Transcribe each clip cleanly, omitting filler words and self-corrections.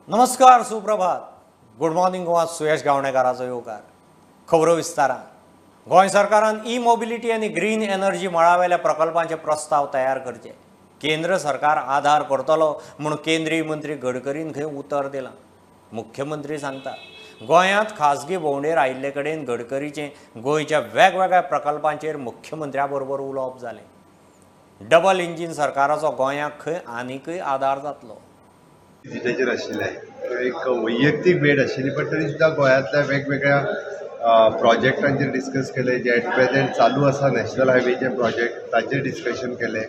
नमस्कार, सुप्रभात. Good morning Goa. Suyash गावणेकाराचो येवकार. खबरो विस्तारान. गोंय सरकारान ई मोबिलिटी आनी ग्रीन एनर्जी मळावेल्या प्रकल्पांचे प्रस्ताव तयार करचे. केंद्र सरकार आधार करतलो म्हूण केंद्रीय मंत्री गडकरीन खंय उतर दिलां. मुख्यमंत्री सांगता गोंयांत खासगी भोंवडेर आयिल्ले कडेन गडकरीचें गोंयच्या वेगवेगळ्या प्रकल्पांचेर मुख्यमंत्र्या बरोबर उलोवप जालें. डबल इंजीन सरकाराचो गोंयांक खंय आनीकय आधार जातलो. विजेचेर आशिल्लें एक वैयक्तीक भेट आशिल्ली, पण तरी सुद्दां गोंयांतल्या वेगवेगळ्या प्रोजेक्टांचेर डिस्कस केले. जे एट प्रेझेंट चालू आसा नॅशनल हायवेचे प्रोजेक्ट, ताचेर डिस्कशन केलें.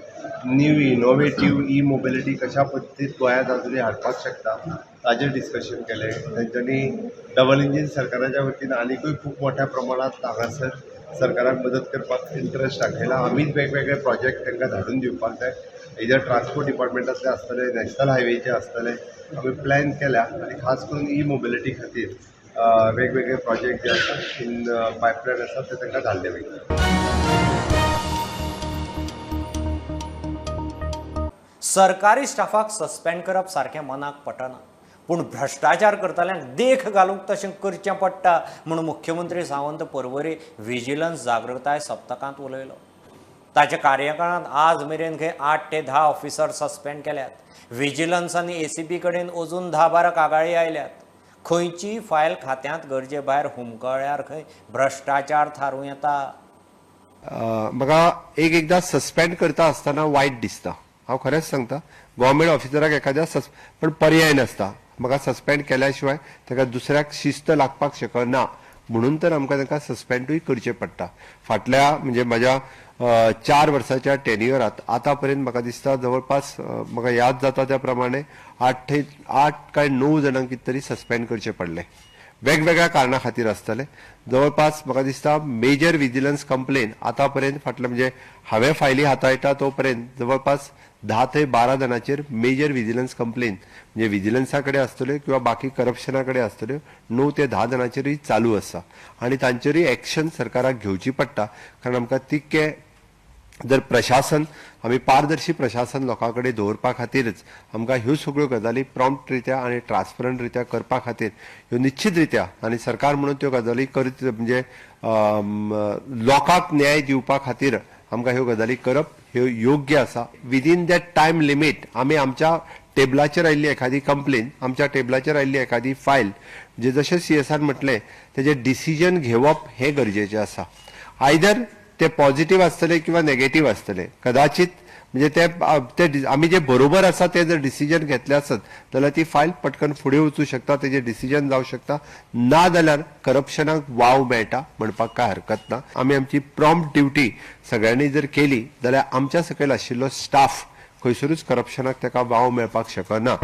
न्यू इनोवेटीव ई मोबिलिटी कशा पद्दतीन गोंयांत अजुनूय हाडपाक शकता ताचेर डिस्कशन केलें. तांच्यांनी डबल इंजीन सरकाराच्या वतीन आनीकूय खूब मोठ्या प्रमाणांत हांगासर सरकाराक मदत करपाक इंट्रस्ट दाखयला. आमीच वेगवेगळे प्रोजेक्ट तांकां धाडून दिवपाक जाय. इधर ट्रान्सपोर्ट डिपार्टमेंटातले आसतले, नॅशनल हायवेचे आसतले, आमी प्लॅन केल्या आनी खास करून ई मोबिलिटी खातीर वेगवेगळे प्रोजेक्ट जे आसा इन पायपलायन आसा ते तांकां धाडले वयता. सरकारी स्टाफाक सस्पेंड करप सारकें मनाक पटना, पूण भ्रश्टाचार करतल्यांक देख घालूंक तशें करचें पडटा म्हूण मुख्यमंत्री सावंत परवरी व्हिजिलन्स जागृताय सप्तकांत उलयलो. ताच्या कार्यकाळांत आज मेरेन खंय 8 ते 10 ऑफिसर सस्पेंड केल्यात. व्हिजिलन्स आनी एसीबी कडेन अजून 10-12 कागाळी आयल्यात. खंयचीय फायल खात्यांत गरजे भायर हुमकळ्यार खंय भ्रश्टाचार थारूं येता. म्हाका एकदां सस्पेंड करता आसतना वायट दिसता. हांव खरेंच सांगता, गव्हर्मेंट ऑफिसराक एखाद्या पण पर्याय नासता. म्हाका सस्पेंड केल्या शिवाय ताका दुसऱ्याक शिस्त लागपाक शकना, म्हणून तर आमकां ताका सस्पेंडूय करचें पडटा. फाटल्या म्हणजे म्हज्या 4 वर्साच्या टेन्युअरांत आतां पर्यंत म्हाका दिसता जवळपास म्हाका याद जाता त्या प्रमाणे 8 काय 9 जाणांक कितें तरी सस्पेंड करचें पडलें. वेगवेगळ्या कारणां खातीर आसतले. जवळपास म्हाका दिसता मेजर विजिलन्स कंप्लेन आतां पर्यंत फाटले म्हणजे हांवें फायली हाताळटा तो पर्यंत जवळपास 10 ते 12 जाणांचेर मेजर विजिलन्स कंप्लेन म्हणजे विजिलन्सा कडेन आसतल्यो किंवा बाकी करप्शना कडेन आसतल्यो 9 ते 10 जाणांचेरूय चालू आसा आनी तांचेरूय एक्शन सरकाराक घेवची पडटा. कारण आमकां तितके जर प्रशासन आमी पारदर्शी प्रशासन लोकां कडेन दवरपा खातीरच आमकां ह्यो सगळ्यो गजाली प्रॉम्प्ट रित्या आनी ट्रान्सपरंट रित्या करपा खातीर ह्यो निश्चित रित्या आनी सरकार म्हणून त्यो गजाली करत म्हणजे लोकांक न्याय दिवपा खातीर आमकां ह्यो गजाली करप ह्यो योग्य आसा. विदीन दॅट टायम लिमीट आमी आमच्या टेबलाचेर आयिल्ली एखादी कंप्लेन, आमच्या टेबलाचेर आयिल्ली एखादी फायल जे जशें सीएसान म्हटलें तेजें डिसिजन घेवप हें गरजेचें आसा. आयदर ते पॉझिटिव्ह आसतले किंवा नेगेटिव्ह आसतले. कदाचित म्हणजे ते आमी जे बरोबर आसा ते जर डिसिजन घेतले आसत जाल्यार ती फायल पटकन फुडें वचूं शकता, तेजें डिसिजन जावं शकता. ना जाल्यार करप्शनाक वाव मेळटा म्हणपाक काय हरकत ना. आमी आमची प्रॉम्प्ट ड्युटी सगळ्यांनी जर केली जाल्यार आमच्या सकयल आशिल्लो स्टाफ खंयसरूच करप्शनाक ताका वाव मेळपाक शकना.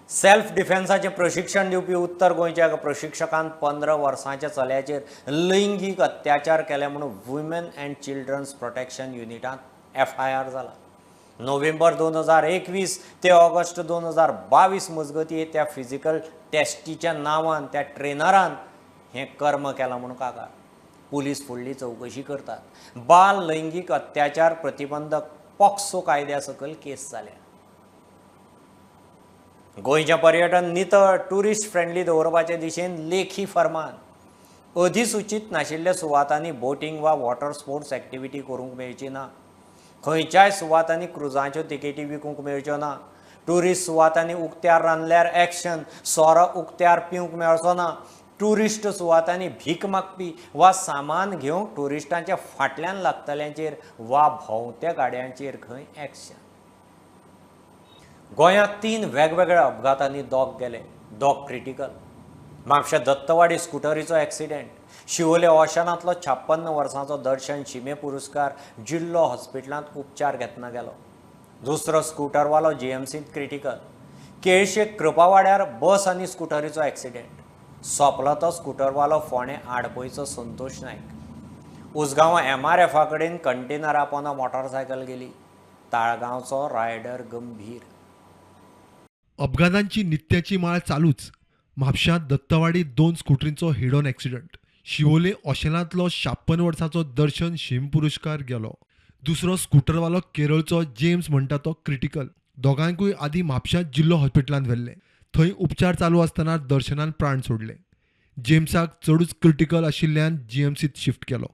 सेल्फ डिफेन्साचें प्रशिक्षण दिवपी उत्तर गोंयच्या एका प्रशिक्षकान 15 वर्सांच्या चल्याचेर लैंगीक अत्याचार केले म्हणून वुमेन अँड चिल्ड्रन्स प्रोटेक्शन युनिटांत FIR जाला. नोव्हेंबर 2021 ते ऑगस्ट 2022 मजगती त्या फिजिकल टेस्टीच्या नांवान त्या ट्रेनरान हें कर्म केलां म्हणून कागाळ. पुलीस फुडली चवकशी करतात. बाल लैंगीक अत्याचार प्रतिबंधक पॉक्सो कायद्या सकयल केस जाल्या. गोंयचें पर्यटन नितळ ट्युरिस्ट फ्रेंडली दवरपाचे दिशेन लेखी फर्मान. अधिसुचीत नाशिल्ल्या सुवातांनी बोटींग वा वॉटर स्पोर्ट्स एक्टिविटी करूंक मेळची ना. खंयच्याय सुवातांनी क्रुजाच्यो तिकेटी विकूंक मेळच्यो ना. ट्युरिस्ट सुवातांनी उक्त्यार रांदल्यार एक्शन, सोरो उक्त्यार पिवंक मेळचो ना. ट्युरिस्ट सुवातांनी भीक मागपी वा सामान घेवंक ट्युरिस्टांच्या फाटल्यान लागतल्यांचेर वा भोंवत्या गाड्यांचेर खंय एक्शन. गोंयांत 3 वेगवेगळ्या अपघातांनी दोग गेले, दोग क्रिटिकल. म्हापशा दत्तवाडी स्कुटरीचो एक्सिडेंट. शिवोले ओशनांतलो 56 वर्सांचो दर्शन शिमे पुरस्कार जिल्लो हॉस्पिटलांत उपचार घेतना गेलो. दुसरो स्कुटरवालो GMCंत क्रिटिकल. केळशे कृपावाड्यार बस आनी स्कुटरीचो एक्सिडेंट. सोंपलो तो स्कुटरवालो फोंडे आडपयचो संतोष नायक. उसगांव MRFा कडेन कंटेनरा पोंदा मोटारसायकल गेली. ताळगांवचो रायडर गंभीर. अपघातांची नित्याची माळ चालूच. म्हापशांत दत्तवाडीत 2 स्कुटरींचो हेड ऑन एक्सिडंट. शिवोले ओशेनांतलो 56 वर्सांचो दर्शन शिम पुरस्कार गेलो. दुसरो स्कुटरवालो केरळचो जेम्स म्हणटा तो क्रिटिकल. दोगांयकूय आदी म्हापशां जिल्लो हॉस्पिटलांत व्हेल्ले. थंय उपचार चालू आसतना दर्शनान प्राण सोडले. जेम्साक चडूच क्रिटिकल आशिल्ल्यान जीएमसीत शिफ्ट केलो.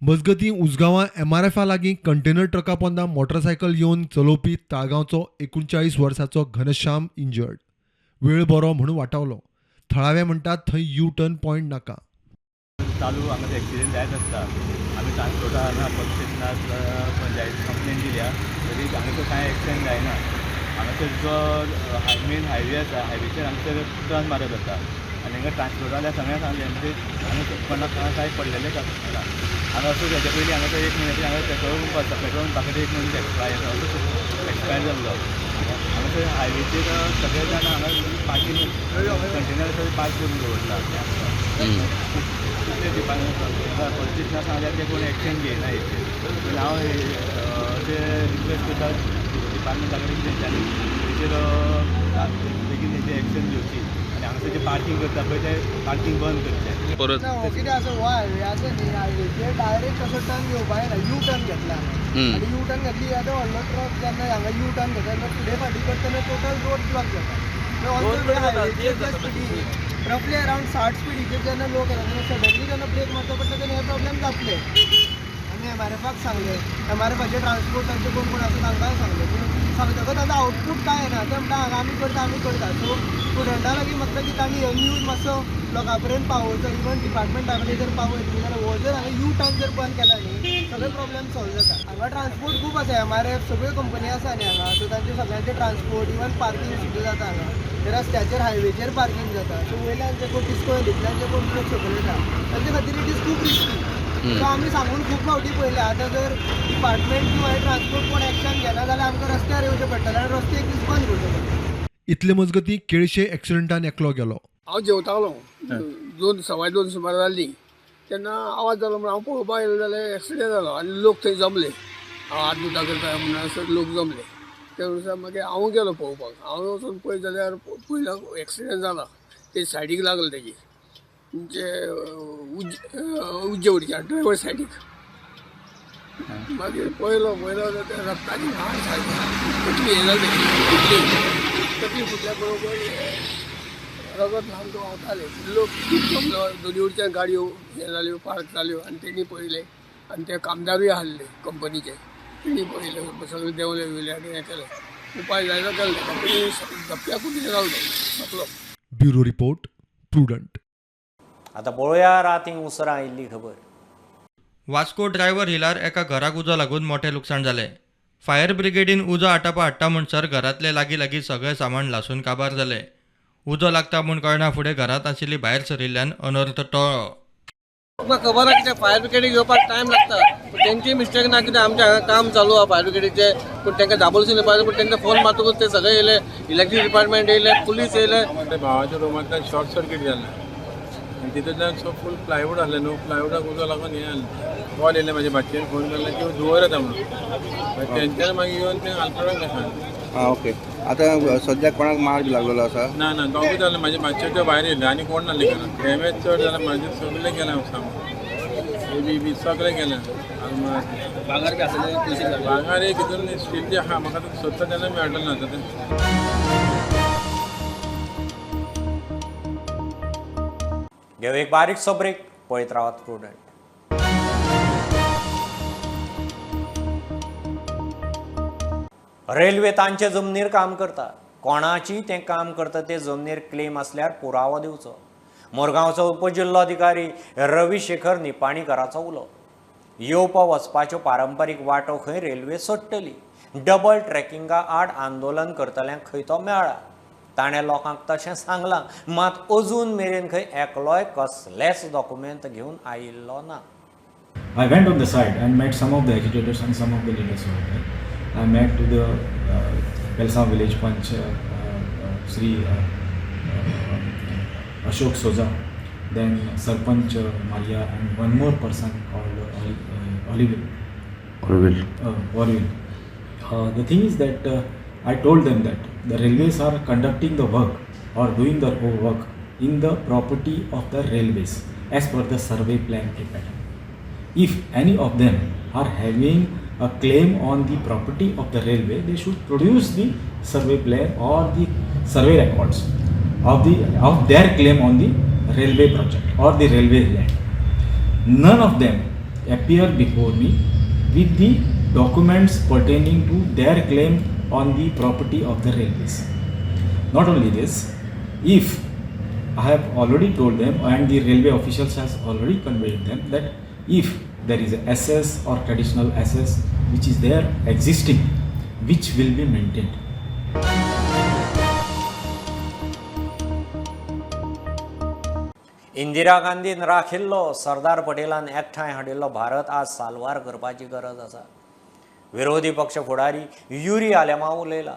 मजगतीं उसगांवां MRFा लागीं कंटेनर ट्रका पोंदा मोटरसायकल येवन चलोवपी ताळगांवचो 39 वर्साचो घनश्याम इंजर्ड. वेळ बरो म्हणून वाटावलो. थळावे म्हणटात थंय यू टर्न पॉयंट नाका. चालू हांगा एक्सिडेंट जायत आसता. आमी ट्रान्सपोर्टा हांगा पोलीस स्टेशनाक पंचायत कंप्लेन दिल्या तरी हांगासर कांय एक्सिडेंट जायना. हांगासर जो मेन हायवे आसा हायवेचेर हांगासर टर्न मारत आसा आनी हांगा ट्रान्सपोर्टाल्या सगळ्यांक सांगलें म्हणजे हांगा कोणाक कांय पडलेलें ना. हांगा असो हेच्या पयलीं हांगासर एक मिनट हांगा पेट्रोल पंप आसा. पेट्रोल पंपाकडेन एक मनीस एक्सपायर जाल्लो. हांगासर हायवेचेर सगळे जाण हांगा पार्किंग कंटेनर पार्क करून दवरता. डिपार्टमेंट पोलीस स्टेशनाक सांगल्यार ते कोण एक्शन घेयना हेचेर. पूण हांव ते रिक्वेस्ट करता डिपार्टमेंटा कडेन तेंच्यांनी तेचेर बेगीन तेचेर एक्शन घेवची आनी हांगासर जे पार्किंग करता पळय ते पार्किंग बंद करचें. परत कितें आसा हो हायवे आसा न्ही हायवेचेर डायरेक्ट असो टर्न घेवपाक येना. यू टर्न घेतला आनी यू टर्न घेतली आतां व्हडलो ट्रक जेन्ना हांगा यू टर्न घेता तेन्ना फुडें फाटीं करतना टोटल रोड ब्लॉक जाता. हायवेचेर रफली अरावंड 60 स्पिडीचेर जेन्ना लोक येता तेन्ना सडनली जेन्ना ब्रेक मारता पडटा तेन्ना हे प्रॉब्लेम जातले. आमी MRFाक सांगलें. MRFाचे ट्रान्सपोर्टाचे कोण कोण आसा तांकांय सांगलें. पूण सांगतकच आतां आउटपूट कांय येना. ते म्हणटा हांगा आमी करता. सो स्टुडंटां लागीं म्हाका की तांणी हो न्यूज मातसो लोकां पर्यंत पावोवचो. इवन डिपार्टमेंटा कडेन जर पावयतली जाल्यार हो जर हांगा यू टर्न जर बंद केला न्ही सगळे प्रॉब्लेम सॉल्व जाता. हांगा ट्रान्सपोर्ट खूब आसा. MRF सगळ्यो कंपनी आसा न्ही हांगा. सो तांचे सगळ्यांचे ट्रान्सपोर्ट इवन पार्किंग सुद्दां जाता हांगा. ते रस्त्याचेर हायवेचेर पार्किंग जाता. सो वयल्यान जे कोण तिस्कोळींतल्यान जे कोण लोक सकयल येता तांचे खातीर इट इज खूब रिस्की. सो आमी सांगून खूब फावटी पळयलें. आतां जर डिपार्टमेंट किंवा ट्रान्सपोर्ट कोण एक्शन घेना जाल्यार आमकां रस्त्यार येवचें पडटलें आनी रस्ते एक दीस बंद करचे पडटले. इतले मजगतीं केळशे एक्सिडेंटान एकलो गेलो. हांव जेवतालो 2:15 सुमार जाल्ली तेन्ना आवाज जालो म्हणून हांव पळोवपाक येयलो जाल्यार एक्सिडेंट जालो आनी लोक थंय जमले. हांव हात धुता करता म्हणून लोक जमले. ते अनुसार मागीर हांव गेलो पळोवपाक. हांव वचून पळयत जाल्यार पयलो एक्सिडेंट जाला ते सायडीक लागलो तेजी म्हणजे उज्जेवडीच्या ड्रायव्हर सायडीक. मागीर पळयलो ते रक्ताची व्हाळ सारकी कटली हे जाली कटली फुटल्या बरोबर रगत ल्हान तो व्हांवताले. लोक खूब जमलो. दोनी वयरच्यान गाडयो हे जाल्यो पार्क जाल्यो आनी तेणी पळयले आनी ते कामदारूय आहले कंपनीचे. तेणी पळयले सगळे देंवले वयले आनी हें केलें. उपाय जायना केले. कंपनी धप्प्याकूच कितें जालो सकलो. Bureau report prudent. आतां पळोवया रातीं उसरां आयिल्ली खबर. वास्को ड्रायव्हर हिलार एका घराक उजो लागून मोठें लुकसाण जालें. फायर ब्रिगेडीन उजो आटापा हाडटा म्हणसर घरांतले लागीं सगळें सामान लासून काबार जालें. उजो लागता म्हूण कळना फुडें घरांत आशिल्ली भायर सरिल्ल्यान अनर्थ टळ्ळो. म्हाका खबर आसा कितें फायर ब्रिगेडीक येवपाक टायम लागता. पूण तेंची मिस्टेक ना कितें आमच्या हांगा काम चालू आहा फायर ब्रिगेडीचें. पूण तांकां दाबोळसून पाहिजे पूण तांकां फोन मारतकूच ते सगळे येयले. इलेक्ट्रीक डिपार्टमेंट येयले पुलीस येयले. भावाच्या रूमांतल्यान शॉर्ट सर्कीट जालें आनी तितूंतल्यान फूल प्लायवूड आहलें न्हू. प्लायवूडाक उजो लागून हें जालें. कॉल येयलें म्हाज्या भाचयेन फोन केल्लो की धुंवर येता म्हणून. तेंच्यान मागीर येवन तें आल्तोडाक दाखयलें. ओके. आतां सद्याक कोणाक मार बी लागलेलो आसा? ना दोगूय जालें. म्हाज्या भाचयेच्यो भायर येयले आनी कोण नासलें घरांत. डॅमेज चड जाल्यार म्हाजें सगळें गेलें हांव सामान बी सगळें गेलें. भांगार एक हितून स्टीलचें आहा. म्हाका तें सोदता तेन्ना मेळटलें ना तें. घेव एक बारीकसो ब्रेक. पळयत रावात प्रुडंट. रेल्वे तांचे जमनीर काम करता. कोणाची तें काम करता ते जमनीर क्लेम आसल्यार पुरावो दिवचो. मोरगांवचो उपजिल्लोधिकारी रविशेखर निपाणीकराचो उलो. येवपा वचपाच्यो पारंपारीक वाटो खंय रेल्वे सोडटली. डबल ट्रॅकिंगा आड आंदोलन करतल्यांक खंय तो मेळ्ळा. ताणें लोकांक तशें सांगलां मात अजून मेरेन खंय एकलोय कसलेच डॉक्युमेंट घेवन आयिल्लो ना. I went on the site and met some of the agitators and some of the leaders over there. I met to the Belsav village Panch Sri Ashok Soja, then Sarpanch Maria and one more person called Orville. The thing is that I told them that the railways are conducting the work or doing the work in the property of the railways as per the survey plan pattern. If any of them are having a claim on the property of the railway, they should produce the survey plan or the survey records of their claim on the railway project or the railway land. None of them appear before me with the documents pertaining to their claim on the property of the railways. Not only this, if I have already told them and the railway officials has already conveyed them that if there is a SS or traditional SS which is there existing, which will be maintained. Indira गांधीन राखिल्लो सरदार पटेलान एकठांय हाडिल्लो भारत आज साल्वार करपाची गरज आसा. विरोधी पक्ष फुडारी युरी आलेमा उलयला.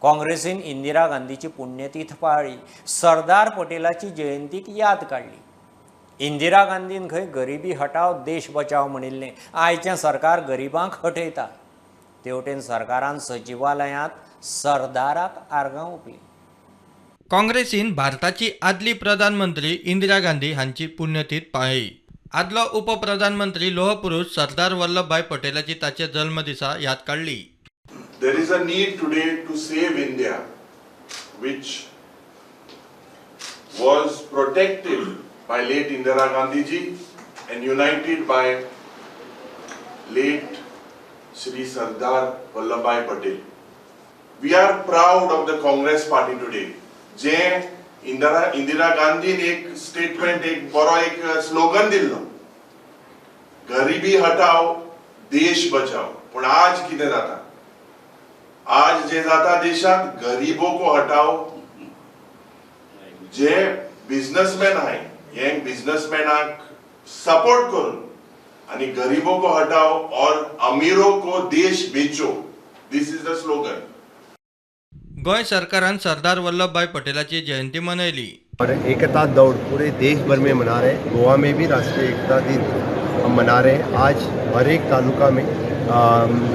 काँग्रेसीन इंदिरा गांधीची पुण्यतीथ पाळ्ळी. सरदार पटेलाची जयंतीक याद काडली. इंदिरा गांधीन खंय गरिबी हटाव देश बचाव म्हणिल्लें आयचें सरकार गरिबांक हटयता. तेवटेन सरकारान सचिवालयांत सरदाराक आर्गां ओंपली. काँग्रेसीन भारताची आदली प्रधानमंत्री इंदिरा गांधी हांची पुण्यतीथ पाळ्ळी. आदलो उपप्रधानमंत्री लोह पुरुष सरदार वल्लभभाई पटेलाची ताचे जल्मदिसा याद काडली. There is a need today to save India, which was protected by late Indira Gandhi ji and united by late Shri Sardar Vallabhbhai Patel. We are proud of the Congress party today. जे Indira Gandhian एक statement एक बरो एक slogan दिल्लो, गरिबी हटाओ देश बचाओ. पण आज कितें जाता? आज जे जाता देशात गरीबों को हटाओ. जे बिझनेसमॅन आहे हे बिझनेसमॅनाक सपोर्ट करून आणि गरीबों को हटाओ और अमीरों को देश बेचो. दिस इज द स्लोगन. गोंय सरकारान सरदार वल्लभभाई पटेलाची जयंती मनयली. और एकता दौड़ पूरे देश भर में मना रहे. गोवा में भी राष्ट्रीय एकता दिन हम मना रहे हैं. आज हर एक तालुका में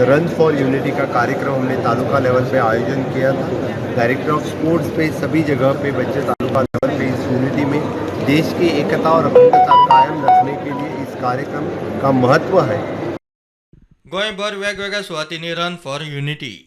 रन फॉर यूनिटी का कार्यक्रम हमने तालुका लेवल पे आयोजन किया था. डायरेक्टर ऑफ स्पोर्ट्स पे सभी जगह पे बच्चे तालुका लेवल पे इस यूनिटी में देश की एकता और अखंडता कायम रखने के लिए इस कार्यक्रम का महत्व है. गोंयभर वेगवेगळ्या सुवातींनी रन फॉर युनिटी.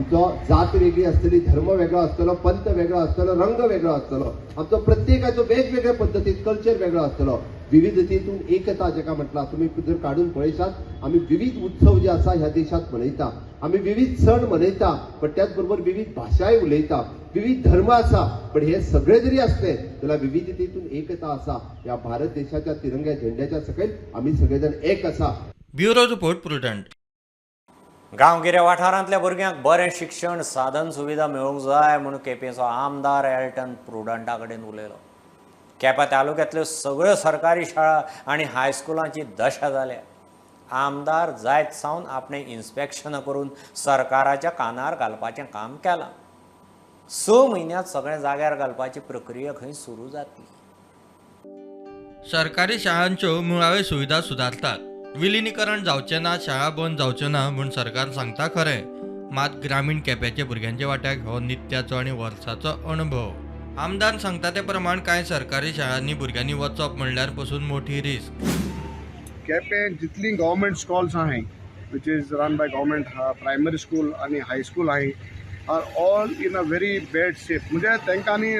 जात वेगळी असतली, धर्म वेगळो असतलो, पंथ वेगळो असतलो, रंग वेगळो असतलो. आमचो प्रत्येकाचो वेगवेगळ्या पद्धतीत कल्चर वेगळो असतलो. विविधतेतून एकता जेका म्हटला तुम्ही जर काढून पळयशात आम्ही विविध उत्सव जे आसा ह्या देशात मनयता. आम्ही विविध सण मनयता, पण त्याच बरोबर विविध भाषाय उलयता, विविध धर्म आसा. पण हे सगळे जरी असले जाल्यार विविधतेतून एकता आसा. या भारत देशाच्या तिरंग्या झेंड्याच्या सकयल आम्ही सगळेजण एक आसा. Bureau report prudent. गांवगिऱ्या वाठारांतल्या भुरग्यांक बरें शिक्षण साधन सुविधा मेळूंक जाय म्हणून केपेंचो आमदार एल्टन प्रुडंटा कडेन उलयलो. केप्यां तालुक्यांतल्यो सगळ्यो सरकारी शाळा आनी हायस्कुलांची दशा जाल्या. आमदार जायत सावन आपणें इन्स्पेक्शनां करून सरकाराच्या कानार घालपाचें काम केलां. 6 म्हयन्यांत सगळें जाग्यार घालपाची प्रक्रिया खंय सुरू जातली. सरकारी शाळांच्यो मुळाव्यो सुविधा सुदारतात. विलिनीकरण जावचें ना, शाळा बंद जावच्यो ना म्हूण सरकार सांगता खरें. मात ग्रामीण केप्याच्या भुरग्यांच्या वाट्याक हो नित्याचो आनी वर्साचो अणभव. आमदार सांगता ते प्रमाण कांय सरकारी शाळांनी भुरग्यांनी वचप म्हणल्यार पसून मोठी रिस्क. केपें जितली गव्हर्मेंट स्कूल्स आहाय which is run by government primary school आनी हायस्कूल आहाय are all in a very bad shape. म्हणजे तांकां आनी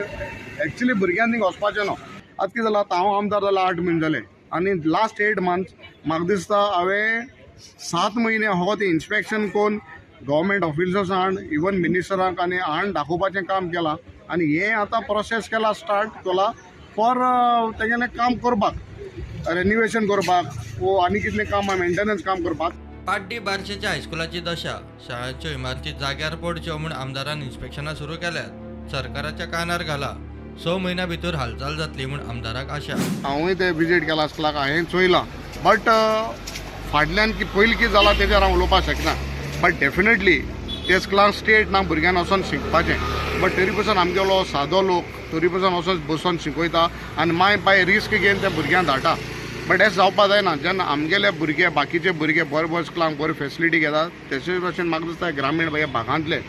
एक्चुली भुरग्यांनी वचपाचें न्हू. आतां कितें जालां, हांव आमदार जालां 8 म्हयने जाले आनी लास्ट 8 मंथ्स म्हाका दिसता हांवें 7 म्हयने हो ते इन्स्पेक्शन करून गव्हर्मेंट ऑफिसर्स हाड इवन मिनिस्टरांक आनी हाड दाखोवपाचें काम केलां. आनी हें आतां प्रोसेस केला स्टार्ट केला फॉर तेगेलें काम करपाक, रेन्युवेशन करपाक वो आनी कितलें काम मेंटेनन्स काम करपाक. पाड्डी बार्शेच्या हायस्कुलाची दशा. शाळांच्यो इमारती जाग्यार पडच्यो म्हूण आमदारान इन्स्पेक्शनां सुरू केल्यात. सरकाराच्या कानार घाला. 6 म्हयन्या भितर हालचाल जातली म्हूण आमदाराक आशा. हांवूय ते विजीट केला स्कुलाक, हांवें चोयलां. बट फाटल्यान पयलीं कितें जालां तेजेर हांव उलोवपाक शकना. बट डेफिनेटली ते स्कुलाक स्टेट ना भुरग्यांक वचोन शिकपाचें. बट तरी पसून आमगेलो सादो लोक तरी पसून वचोन बसून शिकयता आनी मागीर बाय रिस्क घेवन त्या भुरग्यांक धाडटा. बट हें जावपाक जायना. जेन्ना आमगेले भुरगे बाकीचे भुरगे बरे स्कुलांक बरी फेसिलिटी घेतात तेचे भशेन म्हाका दिसता ग्रामीण भागांतले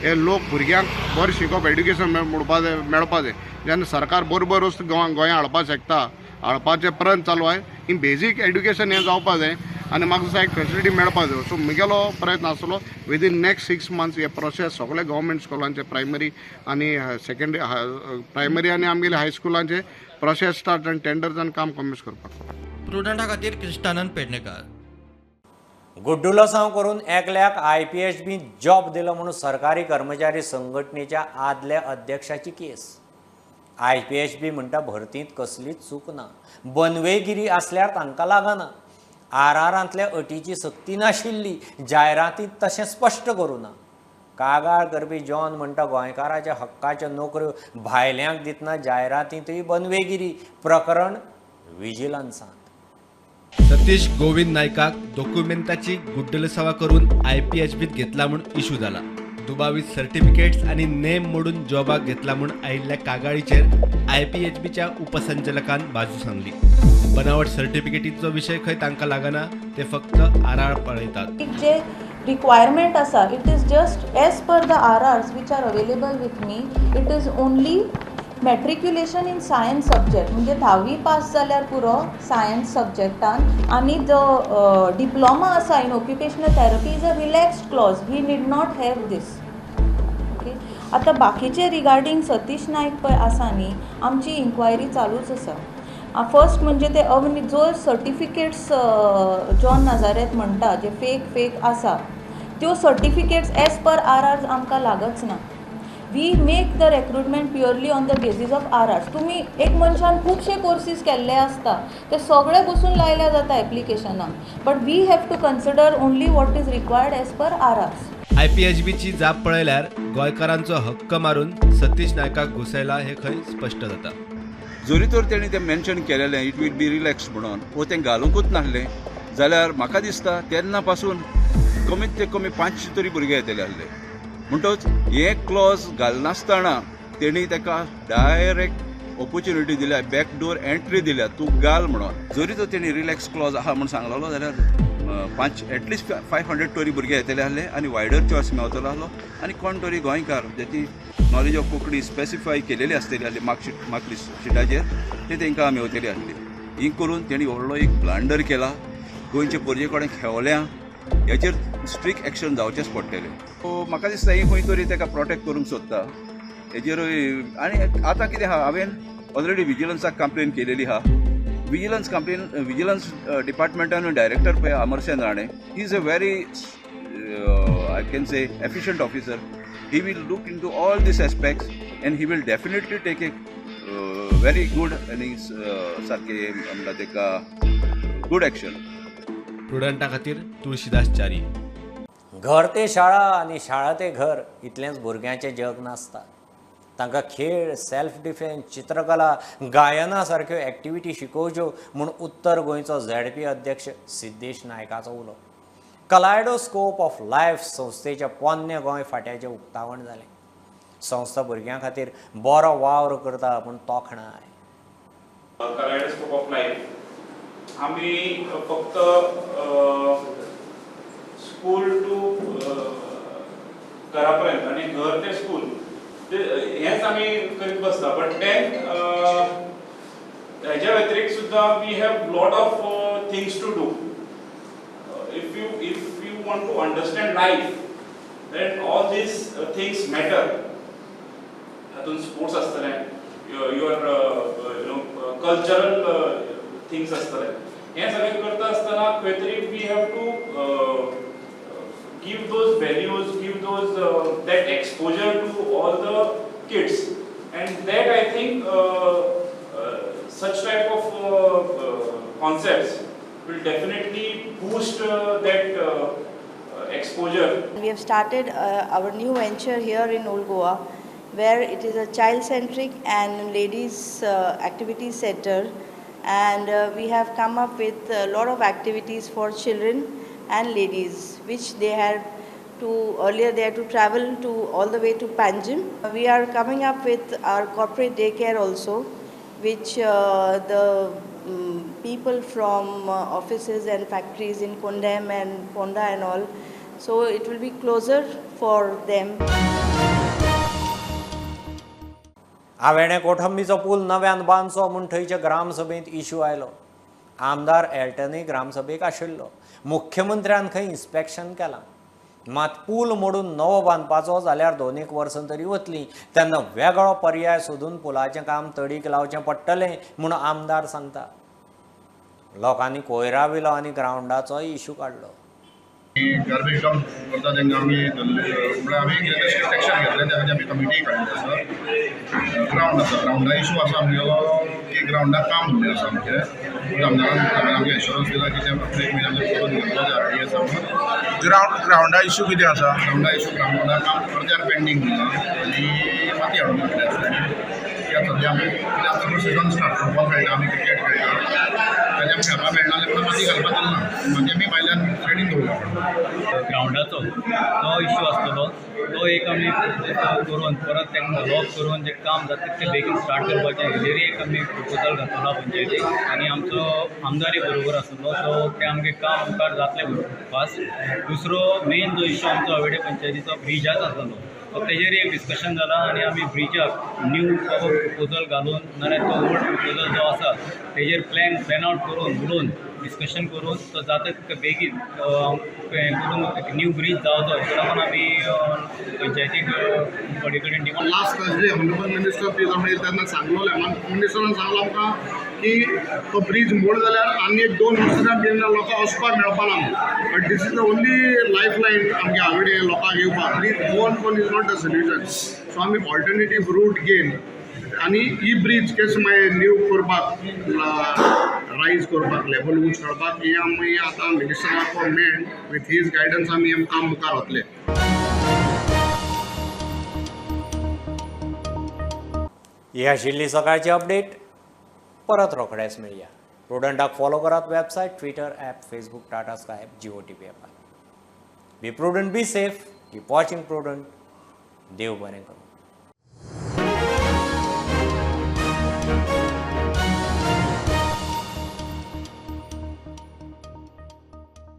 हे लोक भुरग्यांक बरें शिकोवप एड्युकेशन मेळपा जाय. जेन्ना सरकार बरोबर वस्तू गोंयांत हाडपाक शकता, हाडपाचें प्रयत्न चालू आहे. इन बेजीक एड्युकेशन हें जावपा जाय आनी म्हाका जसो एक फॅसिलिटी मेळपा जाय. सो म्हगेलो प्रयत्न आसलो विदीन नेक्स्ट 6 months हे प्रोसेस सगळे गव्हर्मेंट स्कुलांचे प्रायमरी आनी सेकंडरी प्रायमरी आनी आमगेले हायस्कुलांचे प्रोसेस स्टार्ट आनी टेंडर्स आनी काम कमेंस करपाक. प्रुडंटा खातीर कृष्णानंद पेडणेकार. गुड्डुलो साव करून एकल्याक IPHB जॉब दिलो म्हणून सरकारी कर्मचारी संघटनेच्या आदल्या अध्यक्षाची केस. IPHB म्हणटा भरतींत कसलीच चूक ना, बनवेगिरी असल्यार तांकां लागना. आरआरांतल्या अटीची सक्ती नाशिल्ली, जायरातींत तशें स्पश्ट करूं ना. कागाळ करपी जॉन म्हणटा गोंयकाराच्या हक्काच्यो नोकऱ्यो भायल्यांक दितना जायरातींतय बनवेगिरी. प्रकरण विजिलन्सांत. सतीश गोविंद नायकाक डॉक्युमेंटाची गुड्डलसावा करून IPHBत घेतला म्हूण इशू जाला. दुबावीत सर्टिफिकेट्स आनी नेम मोडून जॉबाक घेतला म्हूण आयिल्ल्या कागाळीचेर IPHBच्या उपसंचालकान बाजू सांगली. बनावट सर्टिफिकेटीचो विशय खंय तांकां लागना, ते फक्त आरआर पळयतात. जे रिक्वायरमेंट आसा it is just as per the RRs which are available with me. It is only matriculation in science subject, म्हणजे 10वी पास जाल्यार पुरो सायन्स सब्जेक्टान. आनी जो डिप्लोमा आसा in occupational therapy is a relaxed clause. We need not have this. Okay. आतां बाकीचे regarding Satish नायक पळय आसा न्ही, आमची इन्क्वायरी चालूच आसा. फर्स्ट म्हणजे ते जो सर्टिफिकेट्स जॉन नाजारेथ म्हणटा जे फेक आसा, त्यो सर्टिफिकेट्स एज पर आरआर्स आमकां लागच ना. We make the recruitment purely on the basis of RRs. तुमी एक मनशान खुबशे कोर्सीस केल्ले आसता, ते सगळे बसून लायल्या जाता एप्लिकेशनाक, but we have to consider only what is required as per RRs. IPHBची जाप पळयल्यार गोंयकारांचो हक्क मारून सतीश नायकाक घुसयला हे खंय स्पश्ट जाता. जरी तर तेणी तें मेन्शन केलेलें इट वील बी रिलॅक्स म्हणून वो तें घालूंकूच नासलें जाल्यार म्हाका दिसता तेन्ना पासून कमीत ते कमी 500 तरी भुरगे येतले आसले. म्हणटच हे क्लॉज घालनासतना तेणी ताका डायरेक्ट ऑपॉर्च्युनिटी दिल्या, बॅकडोर एंट्री दिल्या, तूं घाल म्हणून. जरी तर तेणी रिलॅक्स क्लॉज आहा म्हणून सांगलेलो जाल्यार एटलिस्ट 500 तरी भुरगे येतले आसले आनी वायडर चॉयस मेळतलो आसलो. आनी कोण तरी गोंयकार ज्याची नॉलेज ऑफ कोंकणी स्पेसिफाय केलेली आसतली आसली मार्कशिटाचेर, ते तांकां मेळतली आसली. ही करून तेणी व्हडलो एक ब्लांडर केला. गोंयचे भुरगे कडेन खेवल्या, हेचेर स्ट्रिक्ट एक्शन जावचेंच पडटलें. सो म्हाका दिसता ही खंय तरी ताका प्रोटेक्ट करूंक सोदता हेचेरूय. आनी आतां कितें आहा, हांवें ऑलरेडी विजिलन्साक कंप्लेन केलेली आहा. विजिलन्स डिपार्टमेंटान डायरेक्टर पळय Amarsen Rane, he is a very I can say efficient officer. He will look into all these aspects and he will definitely take a very good आनी सारके म्हणटा ताका गूड एक्शन. प्रुडंटा खातीर तुळशीदास च्यारी. घर ते शाळा आनी शाळा ते घर इतलेंच भुरग्यांचें जग नासता. तांकां खेळ, सेल्फ डिफेन्स, चित्रकला, गायना सारक्यो एक्टिविटी शिकोवच्यो म्हूण उत्तर गोंयचो ZP अध्यक्ष सिद्धेश नायकाचो उलो. कलायडोस्कोप ऑफ लायफ संस्थेचे पोन्ने गोंय फाट्याचें उक्तावण जालें. संस्था भुरग्यां खातीर बरो वावर करता म्हूण तोखणाय. कलायडोस्कोप ऑफ लायफ आमी फक्त स्कूल टू घरा पर्यंत आनी घर ते स्कूल हेच आमी करीत बसता. बट देन हेच्या व्यतिरिक्त सुद्धा we have lot of things to do. If you want to understand life then all these things matter. हातून स्पोर्ट्स आसतले, युअर कल्चरल थिंग्स आसतले. हे सगळें करता आसतना खंय तरी we have to give those values, give those that exposure to all the kids, and that I think such type of concepts will definitely boost that exposure. We have started our new venture here in Old Goa, where it is a child-centric and ladies activity center, and we have come up with a lot of activities for children and ladies, which they had to earlier they had to travel to all the way to Panjim. We are coming up with our corporate daycare also, which the people from offices and factories in Kondam and Ponda and all, so it will be closer for them. आवेणे कोठंबीचो पूल नव्यान बांदचो म्हूण थंयचे ग्रामसभेंत issue आयलो. आमदार एल्टनय ग्रामसभेक आशिल्लो, मुख्यमंत्र्यान खंय inspection केलां, मात पूल मोडून नवो बांदपाचो जाल्यार 2 वर्सां तरी वतलीं, तेन्ना वेगळो पर्याय सोदून पुलाचें काम तडीक लावचें पडटलें म्हूण आमदार सांगता. लोकांनी कोयराविलो आनी ग्रावंडाचोय इशू काडलो. गार्बेज डाउन करता तेंका आमी आमी स्ट्रिक्ट एक्शन घेतलें, त्या खातीर आमी कमिटी काडली आसा. ग्रावंड आसा, ग्रावंडा इशू आसा आमगेलो की ग्रावंडाक काम उरलें आसा आमचें. आमदारान आमगे एश्युरन्स दिला की ते एक म्हयन्यान करून घेतलो ते RDS म्हणून. ग्रावंडा इशू कितें आसा? ग्रावंडा इशू ग्रावंडा काम अर्द्यार पेंडींग उरला आनी माती हाडून घातली आसा. त्या सद्या आमी कित्याक सिजन स्टार्ट फुटबॉल खेळटा, आमी क्रिकेट खेळटा, ताच्या आमी खेळपाक मेळना जाल्यार माती घालपाक दिना, माती आमी भायल्यान ट्रेनींग दवरला. ग्रावंडाचो तो इशू आसतलो, तो एक आमी करून परत तेका लॉक करून जें काम जाता तितलें बेगीन स्टार्ट करपाचें हेजेर एक आमी प्रपोजल घातला पंचायतीक. आनी आमचो आमदारी बरोबर आसलो, सो तें आमगे काम मुखार जातलें फास्ट. दुसरो मेन जो इशू आमचो हवेडे पंचायतीचो ब्रिजाचो आसलो, सो तेजेर एक डिस्कशन जालां आनी आमी ब्रिजाक न्यू प्रपोजल घालून नाजाल्यार तो ओल्ड प्रपोजल जो आसा तेजेर प्लॅन आउट करून उलोवन डिस्कशन करून तो जाता तितके बेगीन करून न्यू ब्रीज जावचो हेका लागून आमी पंचायतीक थोडे कडेन demand. Last Thursday honourable minister please आमी तेन्ना सांगलोलें, मिनिस्टरान सांगलो आमकां की तो ब्रीज मोड जाल्यार आनी 2 वर्सां भितर लोकांक वचपाक मेळपाना. But this is the only lifeline आमगे हावेडे लोकांक येवपाक. Bridge man is not the solution. So आमी ऑल्टरनेटीव रूट घेवन आनी ही ब्रीज कशें मागीर न्यू करपाक, रायज करपाक, लेवल उंच करपाक ही आमी आतां मिनिस्टराक मेळून विथ हीज गायडन्स आमी काम मुखार वतले. ही आशिल्ली सकाळची अपडेट. परत रोखडेच मेळया. प्रुडंटाक फॉलो करात website, Twitter app, Facebook, Tata Sky, GOTP ॲपार. Be Prudent, be safe, keep watching Prudent. देव बरें करूं.